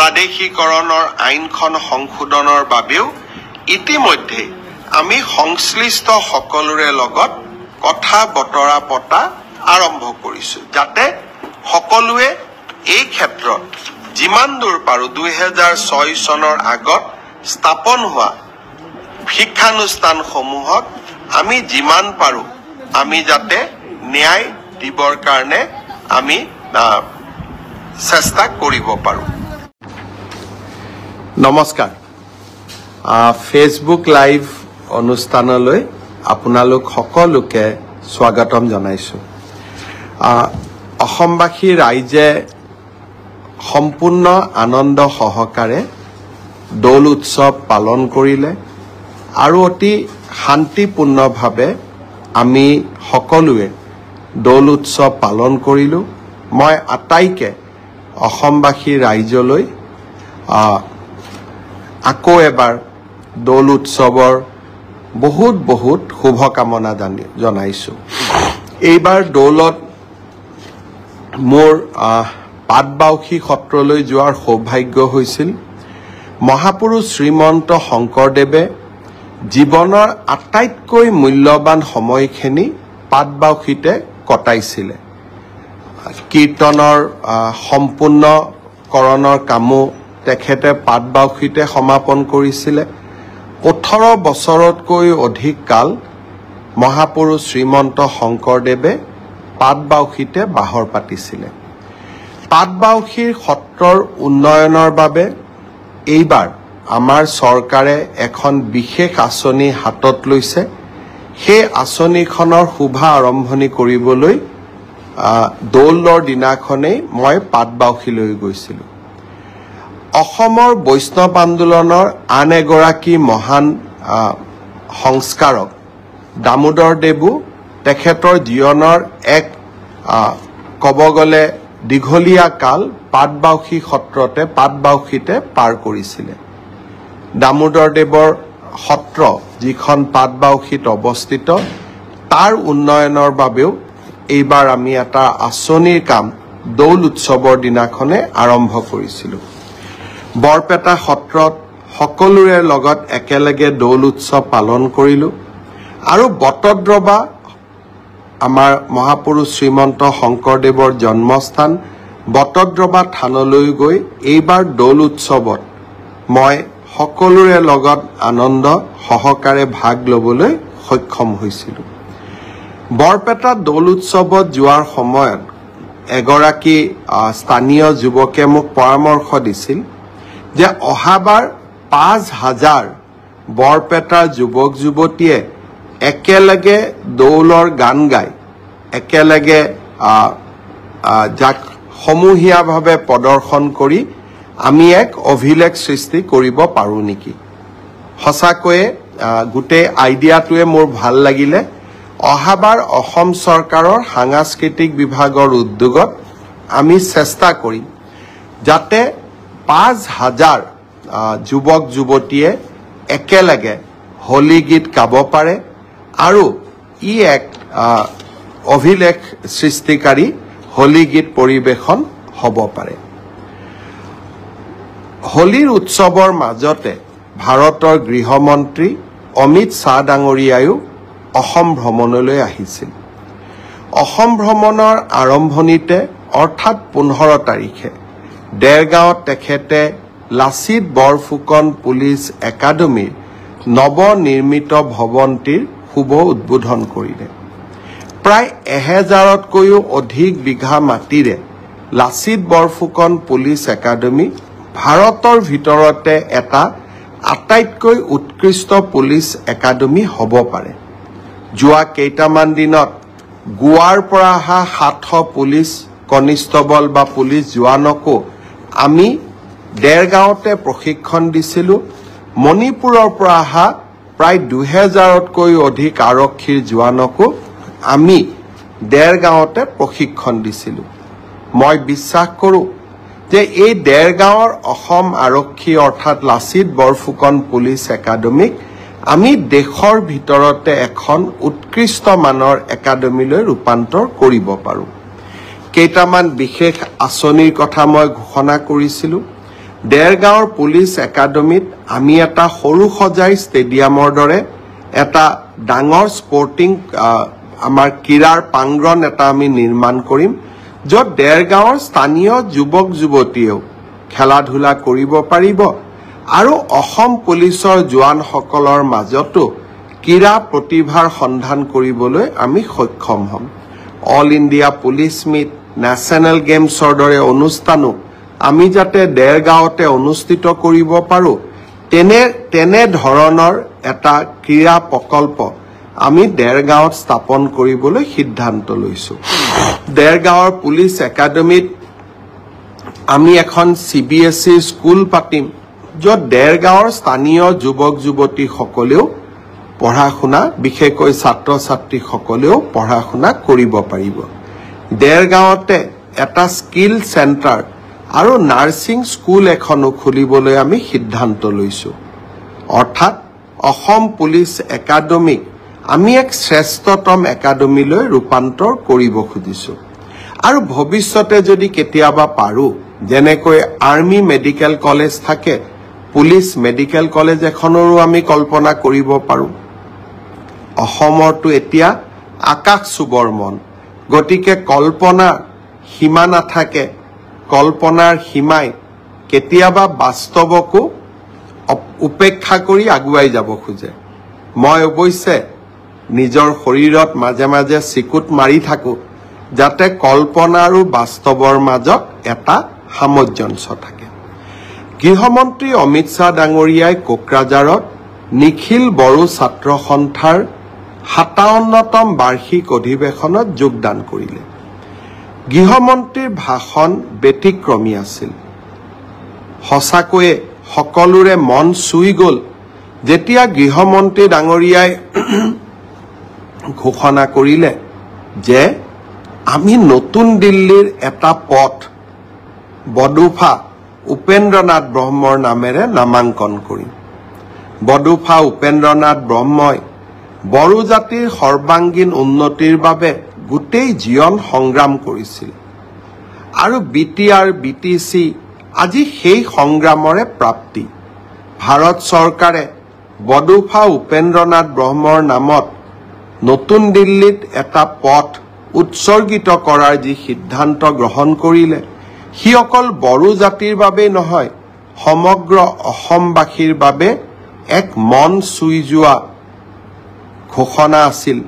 প্ৰাদেশিকৰণৰ আইনখন সংশোধনৰ বাবেও ইতিমধ্যে আমি সংশ্লিষ্ট সকলোৰে লগত কথা বতৰা পতা আৰম্ভ কৰিছোঁ যাতে সকলোৱে এই ক্ষেত্ৰত যিমান দূৰ পাৰোঁ 2006 চনৰ আগত স্থাপন হোৱা শিক্ষানুষ্ঠানসমূহত আমি যিমান পাৰোঁ আমি যাতে ন্যায় দিবৰ কাৰণে আমি চেষ্টা কৰিব পাৰোঁ। নমস্কাৰ, ফেচবুক লাইভ অনুষ্ঠানলৈ আপোনালোক সকলোকে স্বাগতম জনাইছোঁ। অসমবাসী ৰাইজে সম্পূৰ্ণ আনন্দ সহকাৰে দৌল উৎসৱ পালন কৰিলে আৰু অতি শান্তিপূৰ্ণভাৱে আমি সকলোৱে দৌল উৎসৱ পালন কৰিলোঁ। মই আটাইকে অসমবাসী ৰাইজলৈ আকৌ এবাৰ দৌল উৎসৱৰ বহুত বহুত শুভকামনা জনাইছোঁ। এইবাৰ দৌলত মোৰ পাটবাউসী সত্ৰলৈ যোৱাৰ সৌভাগ্য হৈছিল। মহাপুৰুষ শ্ৰীমন্ত শংকৰদেৱে জীৱনৰ আটাইতকৈ মূল্যৱান সময়খিনি পাটবাউসীতে কটাইছিলে। কীৰ্তনৰ সম্পূৰ্ণকৰণৰ কামো তেখেতে পাটবাউসীতে সমাপন কৰিছিলে। 18 বছৰতকৈ অধিক কাল মহাপুৰুষ শ্ৰীমন্ত শংকৰদেৱে পাটবাউসীতে বাহৰ পাতিছিলে। পাটবাউসীৰ সত্ৰৰ উন্নয়নৰ বাবে এইবাৰ আমাৰ চৰকাৰে এখন বিশেষ আঁচনি হাতত লৈছে। সেই আঁচনিখনৰ শুভ আৰম্ভণি কৰিবলৈ দৌলৰ দিনাখনেই মই পাটবাউসীলৈ গৈছিলোঁ। অসমৰ বৈষ্ণৱ আন্দোলনৰ আন এগৰাকী মহান সংস্কাৰক দামোদৰ দেৱো তেখেতৰ জীৱনৰ এক ক'ব গ'লে দীঘলীয়া কাল পাটবাউসী সত্ৰতে পাটবাউসীতে পাৰ কৰিছিলে। দামোদৰ দেৱৰ সত্ৰ যিখন পাটবাউসীত অৱস্থিত তাৰ উন্নয়নৰ বাবেও এইবাৰ আমি এটা আঁচনিৰ কাম দৌল উৎসৱৰ দিনাখনে আৰম্ভ কৰিছিলোঁ। বৰপেটা সত্ৰত সকলোৰে লগত একেলগে দৌল উৎসৱ পালন কৰিলোঁ আৰু বটদ্ৰৱা আমাৰ মহাপুৰুষ শ্ৰীমন্ত শংকৰদেৱৰ জন্মস্থান বটদ্ৰৱা থানলৈ গৈ এইবাৰ দৌল উৎসৱত মই সকলোৰে লগত আনন্দ সহকাৰে ভাগ ল'বলৈ সক্ষম হৈছিলোঁ। বৰপেটা দৌল উৎসৱত যোৱাৰ সময়ত এগৰাকী স্থানীয় যুৱকে মোক পৰামৰ্শ দিছিল যে অহাবাৰ 5000 বৰপেটাৰ যুৱক যুৱতীয়ে একেলগে দৌলৰ গান গাই একেলগে যাক সমূহীয়াভাৱে প্ৰদৰ্শন কৰি আমি এক অভিলেখ সৃষ্টি কৰিব পাৰোঁ নেকি। সঁচাকৈয়ে গোটেই আইডিয়াটোৱে মোৰ ভাল লাগিলে। অহাবাৰ অসম চৰকাৰৰ সাংস্কৃতিক বিভাগৰ উদ্যোগত আমি চেষ্টা কৰিম যাতে 5000 যুৱক যুৱতীয়ে একেলগে হোলী গীত গাব পাৰে আৰু ই এক অভিলেখ সৃষ্টিকাৰী হোলী গীত পৰিৱেশন হ'ব পাৰে। হোলীৰ উৎসৱৰ মাজতে ভাৰতৰ গৃহমন্ত্ৰী অমিত শ্বাহ ডাঙৰীয়ায়ো অসম ভ্ৰমণলৈ আহিছিল। অসম ভ্ৰমণৰ আৰম্ভণিতে অৰ্থাৎ 15 তাৰিখে দেৰগাঁৱত তেখেতে লাচিত বৰফুকন পুলিচ একাডেমীৰ নৱনিৰ্মিত ভৱনটিৰ শুভ উদ্বোধন কৰিলে। প্ৰায় 1000তকৈও অধিক বিঘা মাটিৰে লাচিত বৰফুকন পুলিচ একাডেমী ভাৰতৰ ভিতৰতে এটা আটাইতকৈ উৎকৃষ্ট পুলিচ একাডেমী হ'ব পাৰে। যোৱা কেইটামান দিনত গোৱাৰ পৰা অহা 700 পুলিচ কনিষ্টবল বা পুলিচ জোৱানকো আমি দেৰগাঁৱতে প্ৰশিক্ষণ দিছিলোঁ। মণিপুৰৰ পৰা অহা প্ৰায় 2000তকৈ অধিক আৰক্ষীৰ জোৱানকো আমি দেৰগাঁৱতে প্ৰশিক্ষণ দিছিলোঁ। মই বিশ্বাস কৰোঁ যে এই দেৰগাঁৱৰ অসম আৰক্ষী অৰ্থাৎ লাচিত বৰফুকন পুলিচ একাডেমীক আমি দেশৰ ভিতৰতে এখন উৎকৃষ্ট মানৰ একাডেমীলৈ ৰূপান্তৰ কৰিব পাৰোঁ। কেইটামান বিশেষ আঁচনিৰ কথা মই ঘোষণা কৰিছিলোঁ। দেৰগাঁৱৰ পুলিচ একাডেমীত আমি এটা সৰু সজাই ষ্টেডিয়ামৰ দৰে এটা ডাঙৰ স্পৰ্টিং আমাৰ ক্ৰীড়াৰ প্ৰাংগণ এটা আমি নিৰ্মাণ কৰিম, য'ত দেৰগাঁৱৰ স্থানীয় যুৱক যুৱতীয়েও খেলা ধূলা কৰিব পাৰিব আৰু অসম পুলিচৰ জোৱানসকলৰ মাজতো ক্ৰীড়া প্ৰতিভাৰ সন্ধান কৰিবলৈ আমি সক্ষম হ'ম। All India police meet, national গেমছৰ দৰে অনুষ্ঠানো আমি যাতে দেৰগাঁৱতে অনুষ্ঠিত কৰিব পাৰোঁ, তেনে ধৰণৰ এটা ক্ৰীড়া প্ৰকল্প আমি দেৰগাঁৱত স্থাপন কৰিবলৈ সিদ্ধান্ত লৈছোঁ। দেৰগাঁৱৰ পুলিচ একাডেমীত আমি এখন CBSE স্কুল পাতিম, য'ত দেৰগাঁৱৰ স্থানীয় যুৱক যুৱতীসকলেও পঢ়া শুনা, বিশেষকৈ ছাত্ৰ ছাত্ৰীসকলেও পঢ়া শুনা কৰিব পাৰিব। দেৰগাঁৱতে এটা স্কিল চেণ্টাৰ আৰু নাৰ্ছিং স্কুল এখনো খুলিবলৈ আমি সিদ্ধান্ত লৈছোঁ। অৰ্থাৎ অসম পুলিচ একাডেমীক আমি এক শ্ৰেষ্ঠতম একাডেমীলৈ ৰূপান্তৰ কৰিব খুজিছোঁ। আৰু ভৱিষ্যতে যদি কেতিয়াবা পাৰোঁ, যেনেকৈ আৰ্মি মেডিকেল কলেজ থাকে, পুলিচ মেডিকেল কলেজ এখনৰো আমি কল্পনা কৰিব পাৰোঁ। অসমৰতো এতিয়া আকাশ চুবৰ মন, গতিকে কল্পনাৰ সীমা নাথাকে। কল্পনাৰ সীমাই কেতিয়াবা বাস্তৱকো উপেক্ষা কৰি আগুৱাই যাব খোজে। মই অৱশ্যে নিজৰ শৰীৰত মাজে মাজে চিকুট মাৰি থাকোঁ, যাতে কল্পনা আৰু বাস্তৱৰ মাজত এটা সামঞ্জস্য থাকে। গৃহমন্ত্ৰী অমিত শ্বাহ ডাঙৰীয়াই কোকৰাঝাৰত নিখিল বড়ো ছাত্ৰ সন্থাৰ 57তম বাৰ্ষিক অধিৱেশনত যোগদান কৰিলে। গৃহমন্ত্ৰীৰ ভাষণ ব্যতিক্ৰমী আছিল। সঁচাকৈয়ে সকলোৰে মন চুই গ'ল যেতিয়া গৃহমন্ত্ৰী ডাঙৰীয়াই ঘোষণা কৰিলে যে আমি নতুন দিল্লীৰ এটা পথ বডোফা উপেন্দ্ৰনাথ ব্ৰহ্মৰ নামেৰে নামাংকন কৰিম। বডোফা উপেন্দ্ৰনাথ ব্ৰহ্মই বড়ো জাতিৰ সৰ্বাংগীন উন্নতিৰ বাবে গোটেই জীৱন সংগ্ৰাম কৰিছিল আৰু BTR BTC আজি সেই সংগ্ৰামৰে প্ৰাপ্তি। ভাৰত চৰকাৰে বডোফা উপেন্দ্ৰনাথ ব্ৰহ্মৰ নামত নতুন দিল্লীত এটা পথ উৎসৰ্গিত কৰাৰ যি সিদ্ধান্ত গ্ৰহণ কৰিলে, সি অকল বড়ো জাতিৰ বাবেই নহয়, সমগ্ৰ অসমবাসীৰ বাবে এক মন চুই যোৱা ঘোষণা আছিল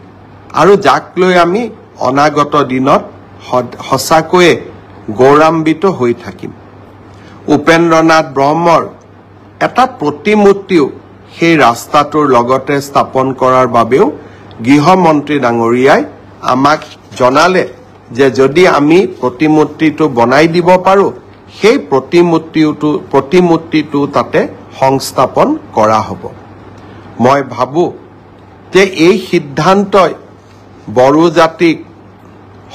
আৰু যাক লৈ আমি অনাগত দিনত সঁচাকৈয়ে গৌৰৱান্বিত হৈ থাকিম। উপেন্দ্ৰনাথ ব্ৰহ্মৰ এটা প্ৰতিমূৰ্তিও সেই ৰাস্তাটোৰ লগতে স্থাপন কৰাৰ বাবেও গৃহমন্ত্ৰী ডাঙৰীয়াই আমাক জনালে যে যদি আমি প্ৰতিমূৰ্তিটো বনাই দিব পাৰোঁ, সেই প্ৰতিমূৰ্তিটো তাতে সংস্থাপন কৰা হ'ব। মই ভাবোঁ যে এই সিদ্ধান্তই বড়ো জাতিক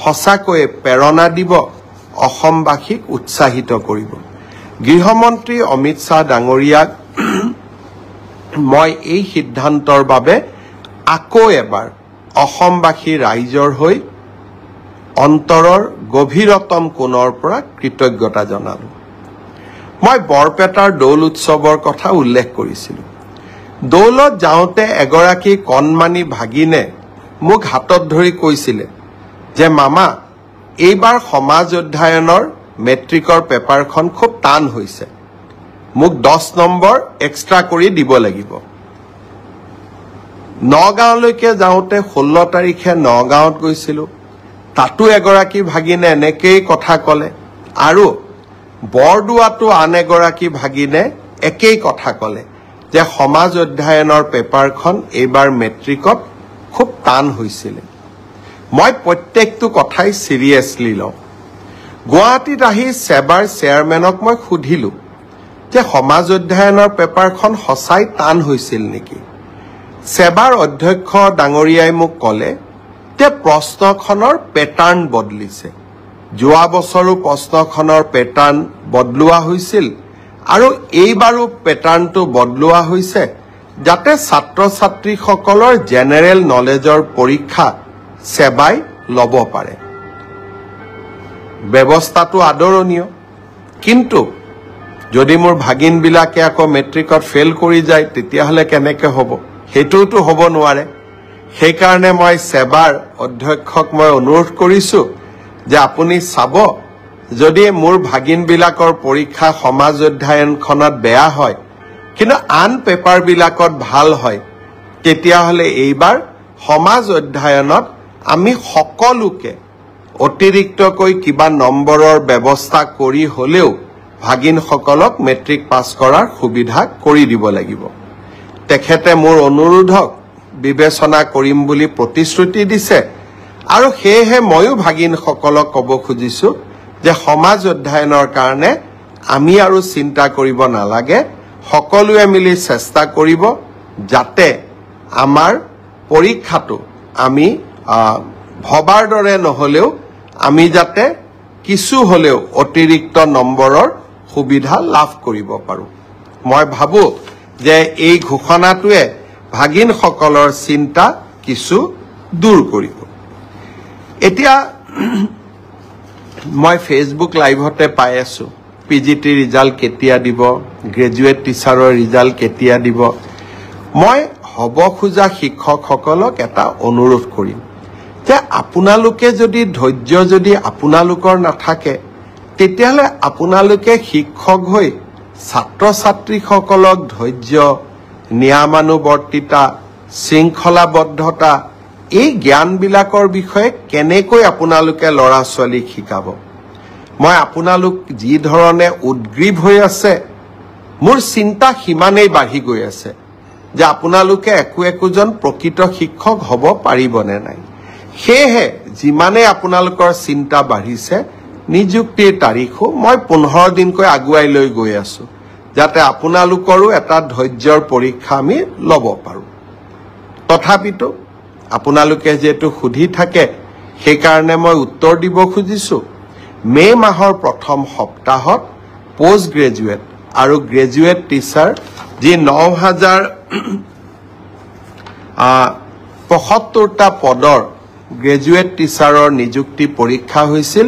সঁচাকৈয়ে প্ৰেৰণা দিব, অসমবাসীক উৎসাহিত কৰিব। গৃহমন্ত্ৰী অমিত শ্বাহ ডাঙৰীয়াক মই এই সিদ্ধান্তৰ বাবে আকৌ এবাৰ অসমবাসী ৰাইজৰ হৈ অন্তৰৰ গভীৰতম কোণৰ পৰা কৃতজ্ঞতা জনালোঁ। মই বৰপেটাৰ দৌল উৎসৱৰ কথা উল্লেখ কৰিছিলোঁ। দৌলত যাওঁতে এগৰাকী কণমানি ভাগিনে মোক হাতত ধৰি কৈছিলে যে মামা, এইবাৰ সমাজ অধ্যয়নৰ মেট্ৰিকৰ পেপাৰখন খুব টান হৈছে, মোক 10 নম্বৰ এক্সট্ৰা কৰি দিব লাগিব। নগাঁৱলৈকে যাওঁতে 16 তাৰিখে নগাঁৱত গৈছিলোঁ, তাতো এগৰাকী ভাগিনে এনেকেই কথা ক'লে আৰু বৰদোৱাতো আন এগৰাকী ভাগিনে একেই কথা ক'লে যে সমাজ অধ্যয়নৰ পেপাৰখন এইবাৰ মেট্ৰিকত খুব টান হৈছিলে। মই প্ৰত্যেকটো কথাই চিৰিয়াছলি লওঁ। গুৱাহাটীত আহি সেবাৰ চেয়াৰমেনক মই সুধিলোঁ যে সমাজ অধ্যয়নৰ পেপাৰখন সঁচাই টান হৈছিল নেকি। সেবাৰ অধ্যক্ষ ডাঙৰীয়াই মোক ক'লে যে প্ৰশ্নখনৰ পেটাৰ্ণ বদলিছে। যোৱা বছৰো প্ৰশ্নখনৰ পেটাৰ্ণ বদলোৱা হৈছিল আৰু এইবাৰো পেটাৰ্ণটো বদলোৱা হৈছে যাতে ছাত্ৰ ছাত্ৰীসকলৰ জেনেৰেল নলেজৰ পৰীক্ষা সেবাই ল'ব পাৰে। ব্যৱস্থাটো আদৰণীয়, কিন্তু যদি মোৰ ভাগিনবিলাকে আকৌ মেট্ৰিকত ফেইল কৰি যায় তেতিয়াহ'লে কেনেকৈ হ'ব? সেইটোতো হ'ব নোৱাৰে। সেইকাৰণে মই সেৱাৰ অধ্যক্ষক মই অনুৰোধ কৰিছোঁ যে আপুনি চাব, যদি মোৰ ভাগিনবিলাকৰ পৰীক্ষা সমাজ অধ্যয়নখনত বেয়া হয় কিন্তু আন পেপাৰবিলাকত ভাল হয়, তেতিয়াহ'লে এইবাৰ সমাজ অধ্যয়নত আমি সকলোকে অতিৰিক্তকৈ কিবা নম্বৰৰ ব্যৱস্থা কৰি হ'লেও ভাগিনসকলক মেট্ৰিক পাছ কৰাৰ সুবিধা কৰি দিব লাগিব। তেখেতে মোৰ অনুৰোধক বিবেচনা কৰিম বুলি প্ৰতিশ্ৰুতি দিছে আৰু সেয়েহে ময়ো ভাগিনসকলক ক'ব খুজিছোঁ যে সমাজ অধ্যয়নৰ কাৰণে আমি আৰু চিন্তা কৰিব নালাগে, সকলোৱে মিলি চেষ্টা কৰিব যাতে আমাৰ পৰীক্ষাটো আমি ভবাৰ দৰে নহ'লেও আমি যাতে কিছু হ'লেও অতিৰিক্ত নম্বৰৰ সুবিধা লাভ কৰিব পাৰোঁ। মই ভাবোঁ যে এই ঘোষণাটোৱে ভাগিনসকলৰ চিন্তা কিছু দূৰ কৰিব। এতিয়া মই ফেচবুক লাইভতে পাই আছোঁ PGT ৰিজাল্ট কেতিয়া দিব, গ্ৰেজুৱেট টিচাৰৰ ৰিজাল্ট কেতিয়া দিব। মই হ'ব খোজা শিক্ষকসকলক এটা অনুৰোধ কৰিম যে আপোনালোকে যদি ধৈৰ্য যদি আপোনালোকৰ নাথাকে, তেতিয়াহ'লে আপোনালোকে শিক্ষক হৈ ছাত্ৰ ছাত্ৰীসকলক ধৈৰ্য, নিয়মানুবৰ্তিতা, শৃংখলাবদ্ধতা এই জ্ঞানবিলাকৰ বিষয়ে কেনেকৈ আপোনালোকে ল'ৰা ছোৱালীক শিকাব? মই আপোনালোক যি ধৰণে উদ্গ্ৰীৱ হৈ আছে, মোৰ চিন্তা সিমানেই বাঢ়ি গৈ আছে যে আপোনালোকে একোজন প্ৰকৃত শিক্ষক হ'ব পাৰিবনে নাই। সেয়েহে যিমানেই আপোনালোকৰ চিন্তা বাঢ়িছে, নিযুক্তিৰ তাৰিখো মই 15 দিনকৈ আগুৱাই লৈ গৈ আছোঁ যাতে আপোনালোকৰো এটা ধৈৰ্যৰ পৰীক্ষা আমি ল'ব পাৰোঁ। তথাপিতো আপোনালোকে যিহেতু সুধি থাকে, সেইকাৰণে মই উত্তৰ দিব খুজিছোঁ। মে' মাহৰ প্ৰথম সপ্তাহত পোষ্ট গ্ৰেজুৱেট আৰু গ্ৰেজুৱেট টিচাৰ যি 9075টা পদৰ গ্ৰেজুৱেট টিচাৰৰ নিযুক্তি পৰীক্ষা হৈছিল,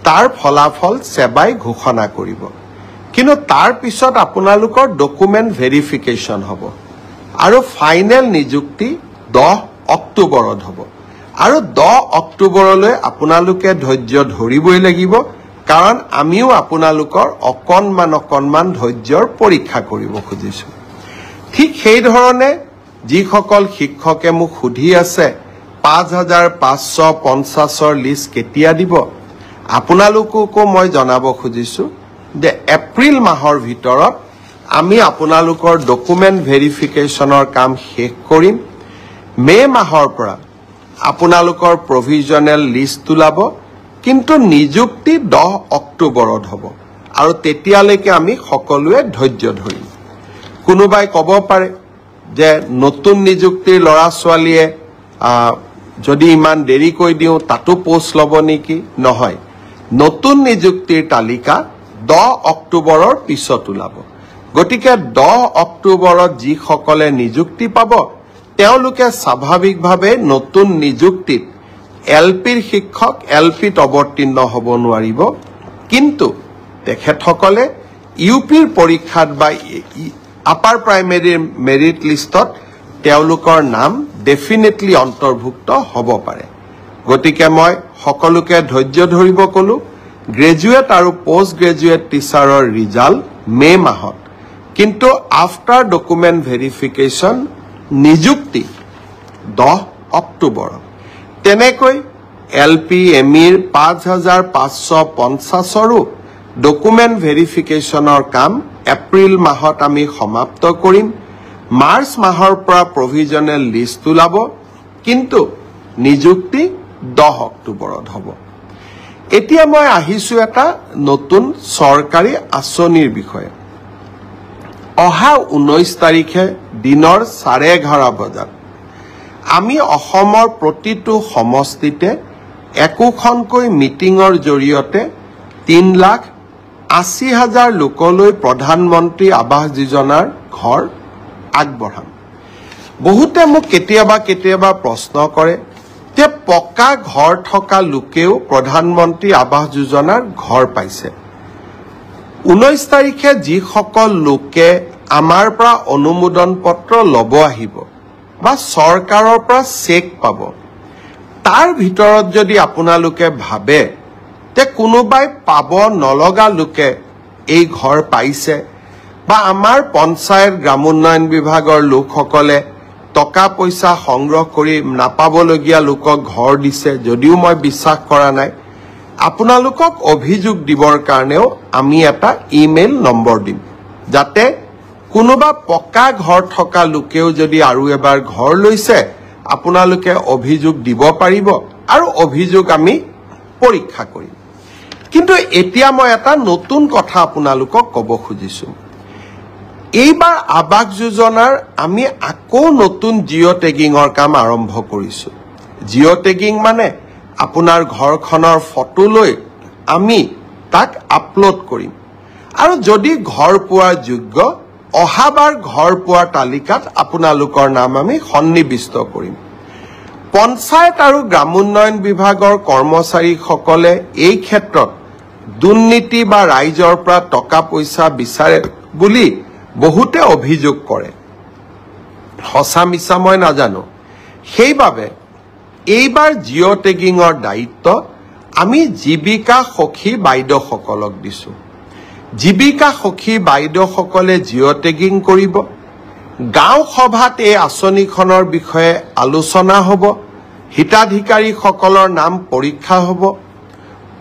তাৰ ফলাফল সেৱাই ঘোষণা কৰিব। কিন্তু তাৰ পিছত আপোনালোকৰ ডকুমেণ্ট ভেৰিফিকেশ্যন হ'ব আৰু ফাইনেল নিযুক্তি 10 অক্টোবৰত হ'ব। আৰু 10 অক্টোবৰলৈ আপোনালোকে ধৈৰ্য ধৰিবই লাগিব, কাৰণ আমিও আপোনালোকৰ অকণমান ধৈৰ্যৰ পৰীক্ষা কৰিব খুজিছোঁ। ঠিক সেইধৰণে যিসকল শিক্ষকে মোক সুধি আছে 5550ৰ লিষ্ট কেতিয়া দিব, আপোনালোককো মই জনাব খুজিছোঁ যে এপ্ৰিল মাহৰ ভিতৰত আমি আপোনালোকৰ ডকুমেণ্ট ভেৰিফিকেশ্যনৰ কাম শেষ কৰিম। মে' মাহৰ পৰা আপোনালোকৰ প্ৰভিজনেল লিষ্ট ওলাব, কিন্তু নিযুক্তি 10 অক্টোবৰত হ'ব আৰু তেতিয়ালৈকে আমি সকলোৱে ধৈৰ্য ধৰিম। কোনোবাই ক'ব পাৰে যে নতুন নিযুক্তিৰ ল'ৰা ছোৱালীয়ে যদি ইমান দেৰিকৈ দিওঁ তাতো পোষ্ট ল'ব নেকি? নহয়, নতুন নিযুক্তিৰ তালিকা 10 অক্টোবৰৰ পিছত ওলাব। গতিকে 10 অক্টোবৰত যিসকলে নিযুক্তি পাব তেওঁলোকে স্বাভাৱিকভাৱে নতুন নিযুক্তিত LPৰ শিক্ষক LPত অৱতীৰ্ণ হ'ব নোৱাৰিব, কিন্তু তেখেতসকলে UPৰ পৰীক্ষাত বা আপাৰ প্ৰাইমেৰীৰ মেৰিট লিষ্টত তেওঁলোকৰ নাম ডেফিনেটলি অন্তৰ্ভুক্ত হ'ব পাৰে। গতিকে মই সকলোকে ধৈৰ্য ধৰিব ক'লো। গ্ৰেজুৱেট আৰু পোষ্ট গ্ৰেজুৱেট টিচাৰৰ ৰিজাল্ট মে' মাহত, কিন্তু আফটাৰ ডকুমেণ্ট ভেৰিফিকেশ্যন নিযুক্তি 10 অক্টোবৰত। তেনেকৈ LP MEৰ 5550ৰো ডকুমেণ্ট ভেৰিফিকেশ্যনৰ কাম এপ্ৰিল মাহত আমি সমাপ্ত কৰিম। মাৰ্চ মাহৰ পৰা প্ৰভিজনেল লিষ্ট ওলাব, কিন্তু নিযুক্তি 10 অক্টোবৰত হ'ব। এতিয়া মই আহিছোঁ এটা নতুন চৰকাৰী আঁচনিৰ বিষয়ে। অহা 19 তাৰিখে দিনৰ 11:30 বজাত আমি অসমৰ প্ৰতিটো সমষ্টিতে একোখনকৈ মিটিঙৰ জৰিয়তে 3,80,000 লোকলৈ প্ৰধানমন্ত্ৰী আৱাস যোজনাৰ ঘৰ আগবঢ়াম। বহুতে মোক কেতিয়াবা প্ৰশ্ন কৰে যে পকা ঘৰ থকা লোকেও প্ৰধানমন্ত্ৰী আৱাস যোজনাৰ ঘৰ পাইছে। 19 তাৰিখে যিসকল লোকে আমাৰ পৰা অনুমোদন পত্ৰ ল'ব আহিব বা চৰকাৰৰ পৰা চেক পাব, তাৰ ভিতৰত যদি আপোনালোকে ভাবে যে কোনোবাই পাব নলগা লোকে এই ঘৰ পাইছে বা আমাৰ পঞ্চায়ত গ্ৰামোন্নয়ন বিভাগৰ লোকসকলে টকা পইচা সংগ্ৰহ কৰি নাপাবলগীয়া লোকক ঘৰ দিছে, যদিও মই বিশ্বাস কৰা নাই, আপোনালোকক অভিযোগ দিবৰ কাৰণেও আমি এটা ইমেইল নম্বৰ দিম, যাতে কোনোবা পকা ঘৰ থকা লোকেও যদি আৰু এবাৰ ঘৰ লৈছে আপোনালোকে অভিযোগ দিব পাৰিব আৰু অভিযোগ আমি পৰীক্ষা কৰিম। কিন্তু এতিয়া মই এটা নতুন কথা আপোনালোকক ক'ব খুজিছো। এইবাৰ আৱাস যোজনাৰ আমি আকৌ নতুন জিঅ' টেগিঙৰ কাম আৰম্ভ কৰিছো। জিঅ' টেগিং মানে আপোনাৰ ঘৰখনৰ ফটো লৈ আমি তাক আপলোড কৰিম আৰু যদি ঘৰ পোৱাৰ যোগ্য অহাবাৰ ঘৰ পোৱাৰ তালিকাত আপোনালোকৰ নাম আমি সন্নিবিষ্ট কৰিম। পঞ্চায়ত আৰু গ্ৰামোন্নয়ন বিভাগৰ কৰ্মচাৰীসকলে এই ক্ষেত্ৰত দুৰ্নীতি বা ৰাইজৰ পৰা টকা পইচা বিচাৰে বুলি বহুতে অভিযোগ কৰে। সঁচা মিছা মই নাজানো। সেইবাবে এইবাৰ জিঅ' টেগিঙৰ দায়িত্ব আমি জীৱিকা সখী বাইদেউসকলক দিছো। জীৱিকা সখী বাইদেউসকলে জিঅ' টেগিং কৰিব। গাঁও সভাত এই আঁচনিখনৰ বিষয়ে আলোচনা হ'ব। হিতাধিকাৰীসকলৰ নাম পৰীক্ষা হ'ব।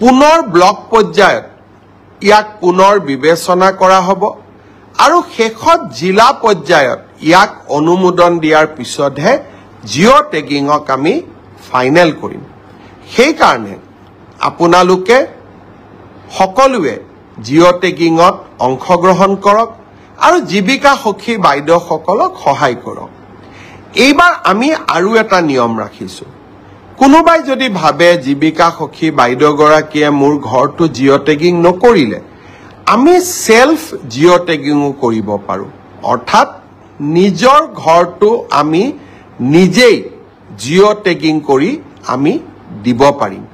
পুনৰ ব্লক পৰ্যায়ত ইয়াক পুনৰ বিবেচনা কৰা হ'ব আৰু শেষত জিলা পৰ্যায়ত ইয়াক অনুমোদন দিয়াৰ পিছতহে জিঅ' টেগিঙক আমি ফাইনেল কৰিম। সেইকাৰণে আপোনালোকে সকলোৱে জিঅ' টেগিঙত অংশগ্ৰহণ কৰক আৰু জীৱিকা সখী বাইদেউসকলক সহায় কৰক। এইবাৰ আমি আৰু এটা নিয়ম ৰাখিছো। কোনোবাই যদি ভাবে জীৱিকা সখী বাইদেউগৰাকীয়ে মোৰ ঘৰটো জিঅ' টেগিং নকৰিলে, আমি সেলফ জিঅ' টেগিঙো কৰিব পাৰো। অৰ্থাৎ নিজৰ ঘৰটো আমি নিজেই জিঅ' টেগিং কৰি আমি দিব পাৰিম।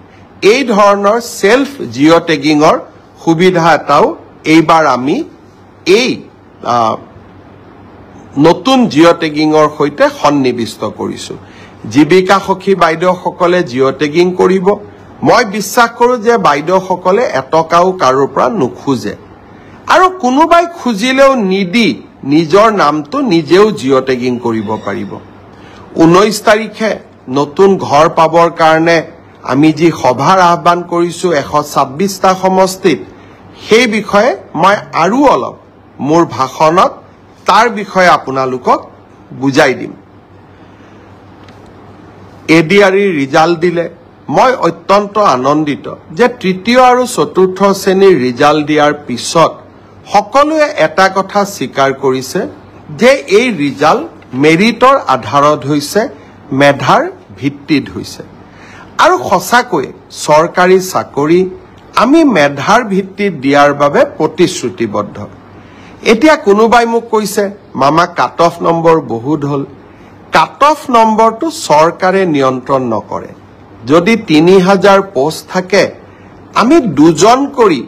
এই ধৰণৰ সেলফ জিঅ' টেগিঙৰ সুবিধা এটাও এইবাৰ আমি এই নতুন জিঅ' টেগিঙৰ সৈতে সন্নিবিষ্ট কৰিছো। জীৱিকা সখী বাইদেউসকলে জিঅ' টেগিং কৰিব। মই বিশ্বাস কৰোঁ যে বাইদেউসকলে এটকাও কাৰোৰ পৰা নোখোজে আৰু কোনোবাই খুজিলেও নিদি নিজৰ নামটো নিজেও জিঅ' টেগিং কৰিব পাৰিব। 19 তাৰিখে নতুন ঘৰ পাবৰ কাৰণে আমি যি সভাৰ আহ্বান কৰিছো 126টা সমষ্টিত, সেই বিষয়ে মই আৰু অলপ মোৰ ভাষণত তাৰ বিষয়ে আপোনালোকক বুজাই দিম। এডিআৰিৰ ৰিজাল্ট দিলে মই অত্যন্ত আনন্দিত যে তৃতীয় আৰু চতুৰ্থ শ্ৰেণীৰ ৰিজাল্ট দিয়াৰ পিছত সকলোৱে এটা কথা স্বীকাৰ কৰিছে যে এই ৰিজাল্ট মেৰিটৰ আধাৰত হৈছে, মেধাৰ ভিত্তিত হৈছে। আৰু সঁচাকৈ চৰকাৰী চাকৰি আমি মেধাৰ ভিত্তিত দিয়াৰ বাবে প্ৰতিশ্ৰুতিবদ্ধ। এতিয়া কোনোবাই মোক কৈছে, মামা কাট অফ নম্বৰ বহুত হ'ল। কাট অফ নম্বৰটো চৰকাৰে নিয়ন্ত্ৰণ নকৰে। যদি 3000 পোষ্ট থাকে, আমি 2জন কৰি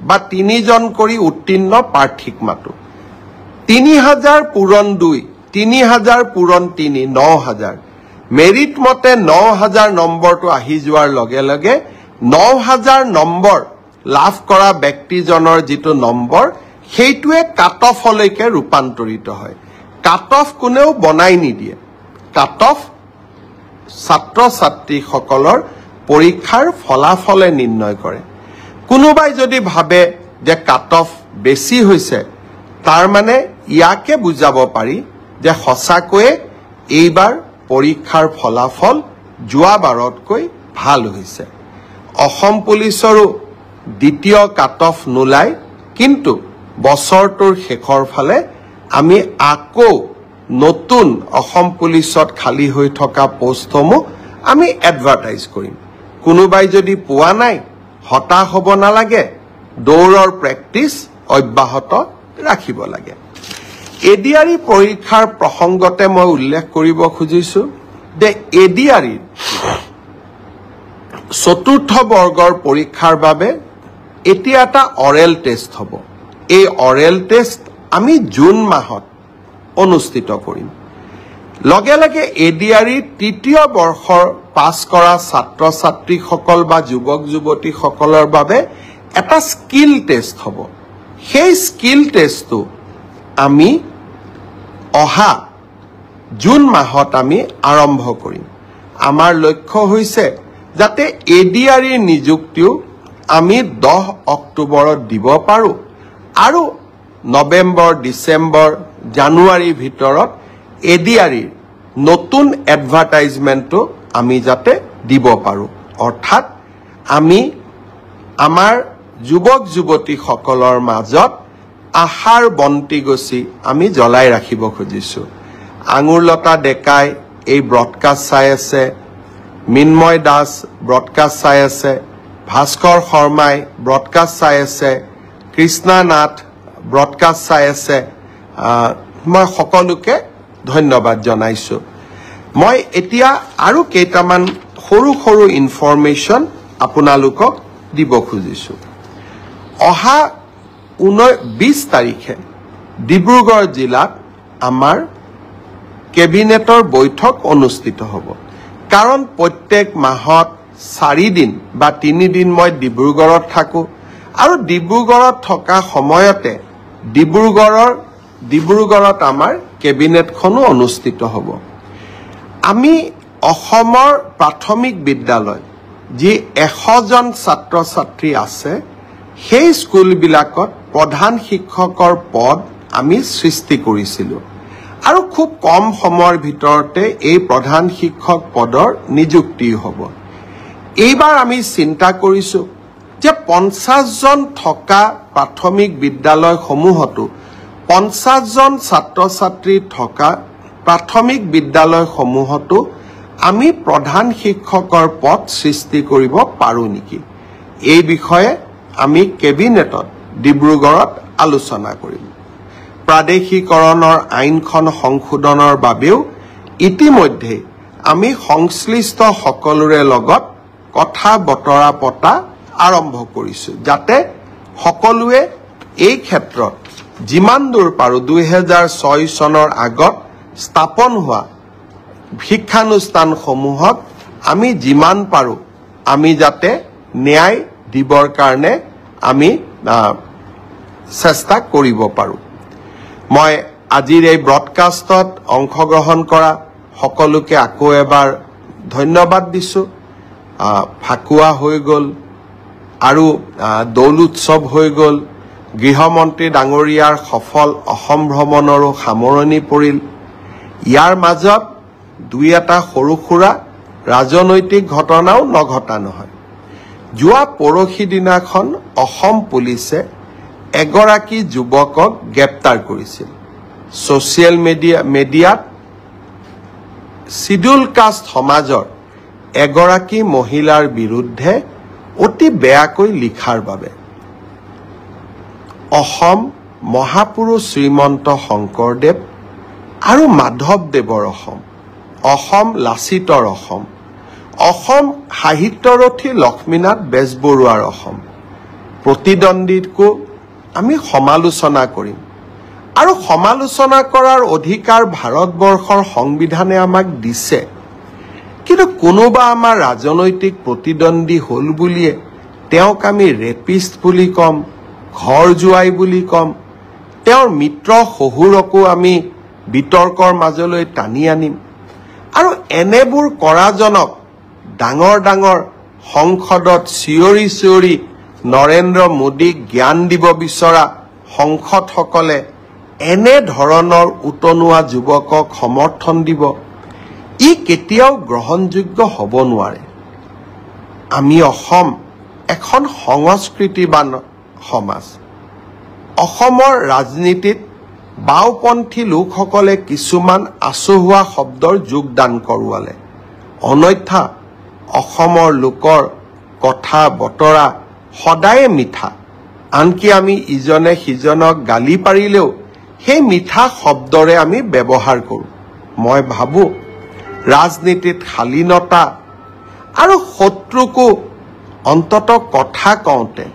বা 3জন কৰি উত্তীৰ্ণ প্ৰাৰ্থীক মাতো। 3000 পূৰণ 2, 3000 পূৰণ 3, 9000। মেৰিট মতে 9000 নম্বৰটো আহি যোৱাৰ লগে লগে 9000 নম্বৰ লাভ কৰা ব্যক্তিজনৰ যিটো নম্বৰ, সেইটোৱে কাট অফলৈকে ৰূপান্তৰিত হয়। কাট অফ কোনেও বনাই নিদিয়ে। কাট অফ ছাত্ৰ ছাত্ৰীসকলৰ পৰীক্ষাৰ ফলাফলে নিৰ্ণয় কৰে। কোনোবাই যদি ভাবে যে কাট অফ বেছি হৈছে, তাৰ মানে ইয়াকে বুজাব পাৰি যে সঁচাকৈয়ে এইবাৰ পৰীক্ষাৰ ফলাফল যোৱাবাৰতকৈ ভাল হৈছে। অসম পুলিচৰো দ্বিতীয় কাট অফ নোলায়, কিন্তু বছৰটোৰ শেষৰ ফালে আমি আকৌ নতুন অসম পুলিচত খালী হৈ থকা পোষ্টসমূহ আমি এডভাৰটাইজ কৰিম। কোনোবাই যদি পোৱা নাই, হতাশ হ'ব নালাগে, দৌৰৰ প্ৰেক্টিচ অব্যাহত ৰাখিব লাগে। এডিআৰি পৰীক্ষাৰ প্ৰসংগতে মই উল্লেখ কৰিব খুজিছো যে এডিআৰিৰ চতুৰ্থ বৰ্গৰ পৰীক্ষাৰ বাবে এতিয়া এটা অৰেল টেষ্ট হ'ব। এই অৰেল টেষ্ট আমি জুন মাহত অনুষ্ঠিত কৰিম। লগে লগে এডিআৰইৰ তৃতীয় বৰ্ষৰ পাছ কৰা ছাত্ৰ ছাত্ৰীসকল বা যুৱক যুৱতীসকলৰ বাবে এটা স্কিল টেষ্ট হ'ব। সেই স্কিল টেষ্টটো আমি অহা জুন মাহত আমি আৰম্ভ কৰিম। আমাৰ লক্ষ্য হৈছে যাতে এডিআৰইৰ নিযুক্তিও আমি 10 অক্টোবৰত দিব পাৰোঁ আৰু নৱেম্বৰ ডিচেম্বৰ জানুৱাৰীৰ ভিতৰত এডিআৰইৰ নতুন এডভাৰটাইজমেণ্টটো আমি যাতে দিব পাৰোঁ। অৰ্থাৎ আমি আমাৰ যুৱক যুৱতীসকলৰ মাজত আশাৰ বন্তি গছি আমি জ্বলাই ৰাখিব খুজিছোঁ। আঙুৰলতা ডেকাই এই ব্ৰডকাষ্ট চাই আছে, মিন্ময় দাস ব্ৰডকাষ্ট চাই আছে, ভাস্কৰ শৰ্মাই ব্ৰডকাষ্ট চাই আছে, কৃষ্ণা নাথ ব্ৰডকাষ্ট চাই আছে। মই সকলোকে ধন্যবাদ জনাইছোঁ। মই এতিয়া আৰু কেইটামান সৰু সৰু ইনফৰমেশ্যন আপোনালোকক দিব খুজিছোঁ। অহা 20 তাৰিখে ডিব্ৰুগড় জিলাত আমাৰ কেবিনেটৰ বৈঠক অনুষ্ঠিত হ'ব। কাৰণ প্ৰত্যেক মাহত 4 দিন বা 3 দিন মই ডিব্ৰুগড়ত থাকোঁ আৰু ডিব্ৰুগড়ত থকা সময়তে ডিব্ৰুগড়ত আমাৰ কেবিনেটখনো অনুষ্ঠিত হ'ব। আমি অসমৰ প্ৰাথমিক বিদ্যালয় যি 100জন ছাত্ৰ ছাত্ৰী আছে সেই স্কুলবিলাকত প্ৰধান শিক্ষকৰ পদ আমি সৃষ্টি কৰিছিলোঁ আৰু খুব কম সময়ৰ ভিতৰতে এই প্ৰধান শিক্ষক পদৰ নিযুক্তি হ'ব। এইবাৰ আমি চিন্তা কৰিছোঁ যে 50জন থকা প্ৰাথমিক বিদ্যালয়সমূহতো 50জন ছাত্ৰ ছাত্ৰী থকা প্ৰাথমিক বিদ্যালয়সমূহতো আমি প্ৰধান শিক্ষকৰ পদ সৃষ্টি কৰিব পাৰোঁ নেকি, এই বিষয়ে আমি কেবিনেটত ডিব্ৰুগড়ত আলোচনা কৰিম। প্ৰাদেশিকৰণৰ আইনখন সংশোধনৰ বাবেও ইতিমধ্যে আমি সংশ্লিষ্ট সকলোৰে লগত কথা বতৰা পতা আৰম্ভ কৰিছোঁ, যাতে সকলোৱে এই ক্ষেত্ৰত যিমান দূৰ পাৰোঁ 2006 চনৰ আগত স্থাপন হোৱা শিক্ষানুষ্ঠানসমূহক আমি যিমান পাৰোঁ আমি যাতে ন্যায় দিবৰ কাৰণে আমি চেষ্টা কৰিব পাৰোঁ। মই আজিৰ এই ব্ৰডকাষ্টত অংশগ্ৰহণ কৰা সকলোকে আকৌ এবাৰ ধন্যবাদ দিছোঁ। ফাকুৱা হৈ গ'ল আৰু দৌল উৎসৱ হৈ গ'ল, গৃহমন্ত্ৰী ডাঙৰীয়াৰ সফল অসম ভ্ৰমণৰো সামৰণি পৰিল। ইয়াৰ মাজত দুই এটা সৰু সুৰা ৰাজনৈতিক ঘটনাও নঘটা নহয়। যোৱা পৰহি দিনাখন অসম পুলিচে এগৰাকী যুৱকক গ্ৰেপ্তাৰ কৰিছিল। ছ'চিয়েল মিডিয়াত চিডুল কাষ্ট সমাজৰ এগৰাকী মহিলাৰ বিৰুদ্ধে অতি বেয়াকৈ লিখাৰ বাবে। অসম মহাপুৰুষ শ্ৰীমন্ত শংকৰদেৱ আৰু মাধৱদেৱৰ অসম, অসম লাচিতৰ অসম, অসম সাহিত্যৰথী লক্ষ্মীনাথ বেজবৰুৱাৰ অসম। প্ৰতিদ্বন্দ্বীকো আমি সমালোচনা কৰিম আৰু সমালোচনা কৰাৰ অধিকাৰ ভাৰতবৰ্ষৰ সংবিধানে আমাক দিছে। কিন্তু কোনোবা আমাৰ ৰাজনৈতিক প্ৰতিদ্বন্দ্বী হ'ল বুলিয়ে তেওঁক আমি ৰেপিষ্ট বুলি ক'ম, ঘৰ জোৱাই বুলি ক'ম, তেওঁৰ মিত্ৰ শহুৰকো আমি বিতৰ্কৰ মাজলৈ টানি আনিম আৰু এনেবোৰ কৰাজনক ডাঙৰ ডাঙৰ সংসদত চিঞৰি চিঞৰি নৰেন্দ্ৰ মোদীক জ্ঞান দিব বিচৰা সংসদসকলে এনে ধৰণৰ উতনুৱা যুৱকক সমৰ্থন দিব, ই কেতিয়াও গ্ৰহণযোগ্য হ'ব নোৱাৰে। আমি অসম এখন সংস্কৃতিবান সমাজ। অসমৰ ৰাজনীতিত বাওপন্থী লোকসকলে কিছুমান আচহুৱা শব্দৰ যোগদান কৰোৱালে, অন্যথা অসমৰ লোকৰ কথা বতৰা সদায়ে মিঠা। আনকি আমি ইজনে সিজনক গালি পাৰিলেও সেই মিঠা শব্দৰে আমি ব্যৱহাৰ কৰোঁ। মই ভাবোঁ ৰাজনীতিত শালীনতা আৰু শত্ৰুকো অন্ততঃ কথা কওঁতে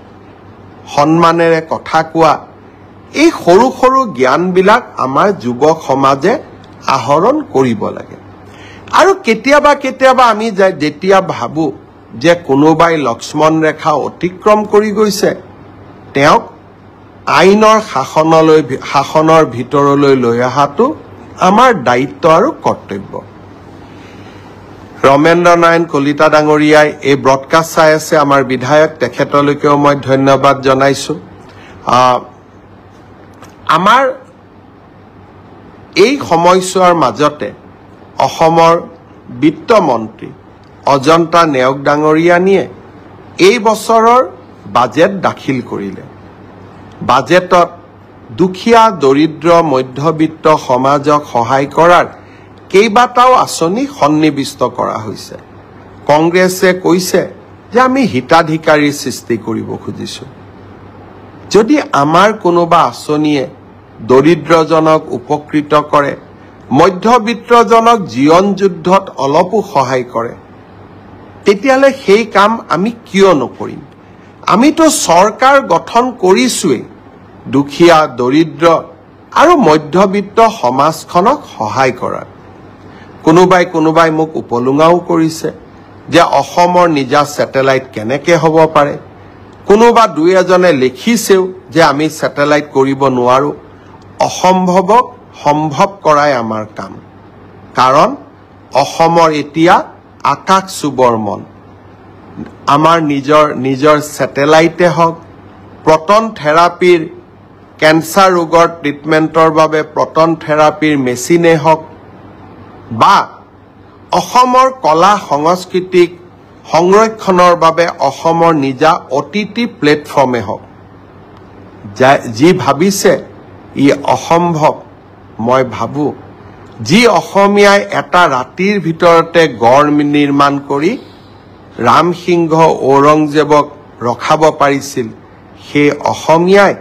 সন্মানেৰে কথা কোৱা, এই সৰু সৰু জ্ঞানবিলাক আমাৰ যুৱ সমাজে আহৰণ কৰিব লাগে। আৰু কেতিয়াবা কেতিয়াবা আমি যেতিয়া ভাবো যে কোনোবাই লক্ষ্মণ ৰেখা অতিক্ৰম কৰি গৈছে, তেওঁক আইনৰ শাসনৰ ভিতৰলৈ লৈ অহাটো আমাৰ দায়িত্ব আৰু কৰ্তব্য। ৰমেন্দ্ৰ নাৰায়ণ কলিতা ডাঙৰীয়াই এই ব্ৰডকাষ্ট চাই আছে, আমাৰ বিধায়ক, তেখেতলৈকেও মই ধন্যবাদ জনাইছো। আমাৰ এই সময়ছোৱাৰ মাজতে অসমৰ বিত্তমন্ত্ৰী অজন্তা নেওগ ডাঙৰীয়ানীয়ে এই বছৰৰ বাজেট দাখিল কৰিলে। বাজেটত দুখীয়া, দৰিদ্ৰ, মধ্যবিত্ত সমাজক সহায় কৰাৰ কেইবাটাও আঁচনি সন্নিৱিষ্ট কৰা হৈছে। কংগ্ৰেছে কৈছে যে আমি হিতাধিকাৰীৰ সৃষ্টি কৰিব খুজিছো। যদি আমাৰ কোনোবা আঁচনিয়ে দৰিদ্ৰজনক উপকৃত কৰে, মধ্যবিত্তজনক জীৱন যুদ্ধত অলপো সহায় কৰে, তেতিয়াহ'লে সেই কাম আমি কিয় নকৰিম? আমিতো চৰকাৰ গঠন কৰিছোৱেই দুখীয়া, দৰিদ্ৰ আৰু মধ্যবিত্ত সমাজখনক সহায় কৰাৰ। কোনোবাই মোক উপলুঙাও কৰিছে যে অসমৰ নিজা ছেটেলাইট কেনেকে হ'ব পাৰে। কোনোবা দুই এজনে লিখিছেও যে আমি ছেটেলাইট কৰিব নোৱাৰো। অসম্ভৱক সম্ভৱ কৰাই আমাৰ কাম। কাৰণ অসমৰ এতিয়া আকাশ চুবৰ মন। আমাৰ নিজৰ ছেটেলাইটে হওক, প্ৰটন থেৰাপিৰ কেঞ্চাৰ ৰোগৰ ট্ৰিটমেণ্টৰ বাবে প্ৰটন থেৰাপিৰ মেচিনে হওক, বা অসমৰ কলা সংস্কৃতিক সংৰক্ষণৰ বাবে অসমৰ নিজা OTT প্লেটফৰ্মে হওক, যি ভাবিছে ই অসম্ভৱ, মই ভাবো যি অসমীয়াই এটা ৰাতিৰ ভিতৰতে গড় নিৰ্মাণ কৰি ৰামসিংহ ঔৰংজেবক ৰখাব পাৰিছিল, সেই অসমীয়াই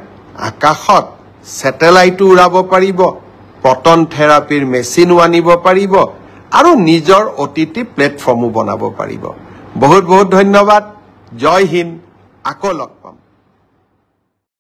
আকাশত ছেটেলাইটো উৰাব পাৰিব, প্ৰটন থেৰাপিৰ মেচিনো আনিব পাৰিব আৰু নিজৰ OTT প্লেটফৰ্মো বনাব পাৰিব। বহুত বহুত ধন্যবাদ। জয় হিন্দ। আকৌ লগ